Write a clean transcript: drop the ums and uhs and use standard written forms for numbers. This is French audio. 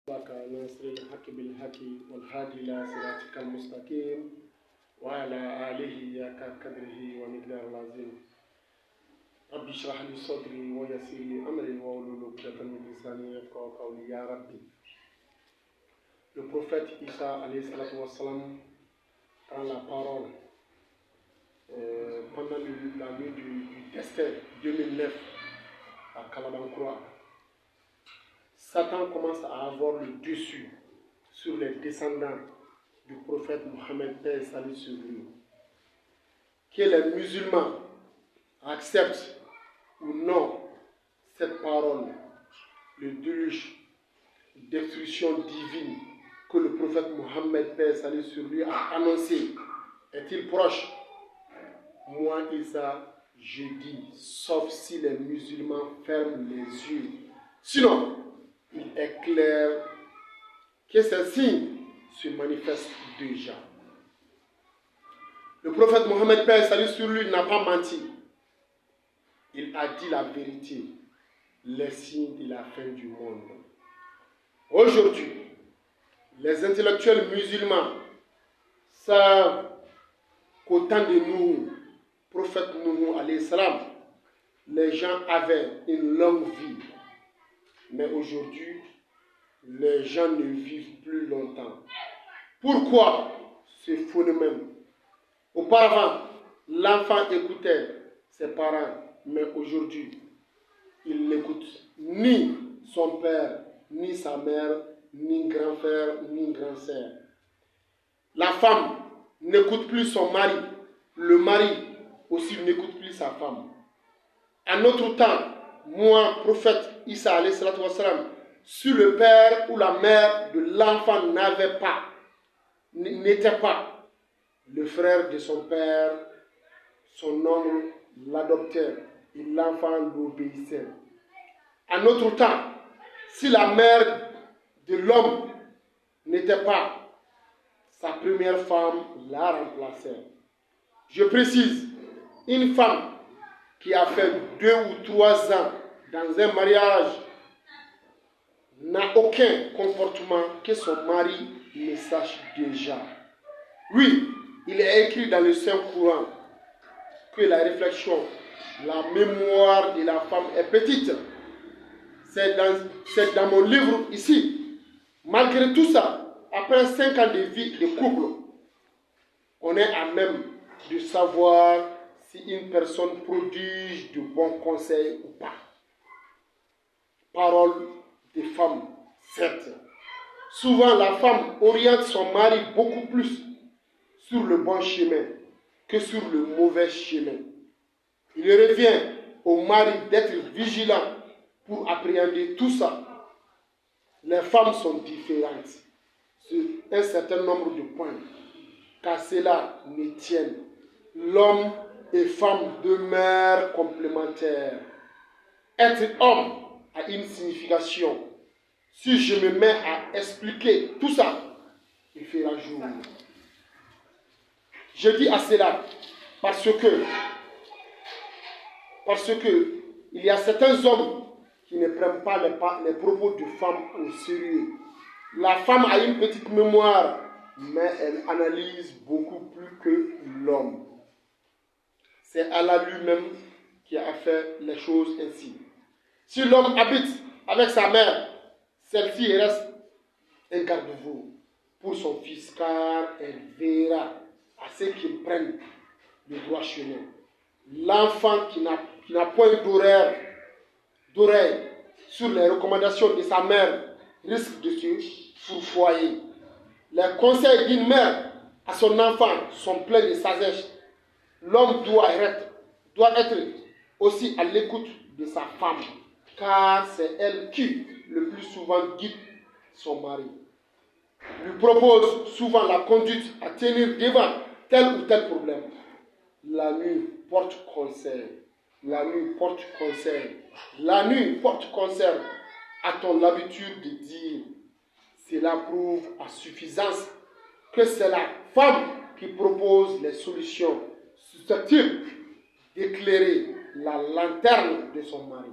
بك ناصر الحق بالحق والهادي إلى صراطك المستقيم وعلى آله حق قدره ومقداره العظيم. ربي اشرح لي صدري ويسر لي أمري واحلل عقدة من لساني يفقهوا قولي يا ربي. Le prophète Isa alayhi salatu wassalam prend la parole pendant la nuit du destin 2009 à Kalabankura. Satan commence à avoir le dessus sur les descendants du prophète Mohammed, paix et salut sur lui. Que les musulmans acceptent ou non cette parole, le déluge, destruction divine que le prophète Mohammed, paix et salut sur lui, a annoncé, est-il proche? Moi, Isa, je dis, sauf si les musulmans ferment les yeux. Sinon, il est clair que ces signes se manifestent déjà. Le prophète Mohammed, paix et salut sur lui, n'a pas menti. Il a dit la vérité, les signes de la fin du monde. Aujourd'hui, les intellectuels musulmans savent qu'au temps de nous, prophète Nuhu alayhi salam, les gens avaient une longue vie. Mais aujourd'hui, les gens ne vivent plus longtemps. Pourquoi ce phénomène? Auparavant, l'enfant écoutait ses parents, mais aujourd'hui, il n'écoute ni son père, ni sa mère, ni grand-frère, ni grand-sœur. La femme n'écoute plus son mari, le mari aussi n'écoute plus sa femme. À notre temps, moi, prophète Isa alayhi salatu wassalam, si le père ou la mère de l'enfant n'était pas le frère de son père, son oncle l'adoptait et l'enfant l'obéissait. À notre temps, si la mère de l'homme n'était pas sa première femme, la remplaçait. Je précise, une femme qui a fait 2 ou 3 ans dans un mariage n'a aucun comportement que son mari ne sache déjà. Oui, il est écrit dans le Saint-Courant que la réflexion, la mémoire de la femme est petite. C'est dans mon livre ici. Malgré tout ça, après 5 ans de vie de couple, on est à même de savoir si une personne prodige de bons conseils ou pas. Parole des femmes, certes. Souvent, la femme oriente son mari beaucoup plus sur le bon chemin que sur le mauvais chemin. Il revient au mari d'être vigilant pour appréhender tout ça. Les femmes sont différentes sur un certain nombre de points, car cela ne tienne. L'homme et femme demeurent complémentaires. Être homme a une signification. Si je me mets à expliquer tout ça, il fera jour. Je dis à cela parce que il y a certains hommes qui ne prennent pas les propos de femmes au sérieux. La femme a une petite mémoire, mais elle analyse beaucoup plus que l'homme. C'est Allah lui-même qui a fait les choses ainsi. Si l'homme habite avec sa mère, celle-ci reste un garde-vous pour son fils, car elle verra à ce qu'il prenne le droit chemin. L'enfant qui n'a point d'oreille sur les recommandations de sa mère risque de se fourvoyer. Les conseils d'une mère à son enfant sont pleins de sagesse. L'homme doit être aussi à l'écoute de sa femme, car c'est elle qui, le plus souvent, guide son mari. Lui propose souvent la conduite à tenir devant tel ou tel problème. La nuit porte conseil. La nuit porte conseil. La nuit porte conseil. A-t-on l'habitude de dire? Cela prouve à suffisance que c'est la femme qui propose les solutions susceptibles d'éclairer la lanterne de son mari.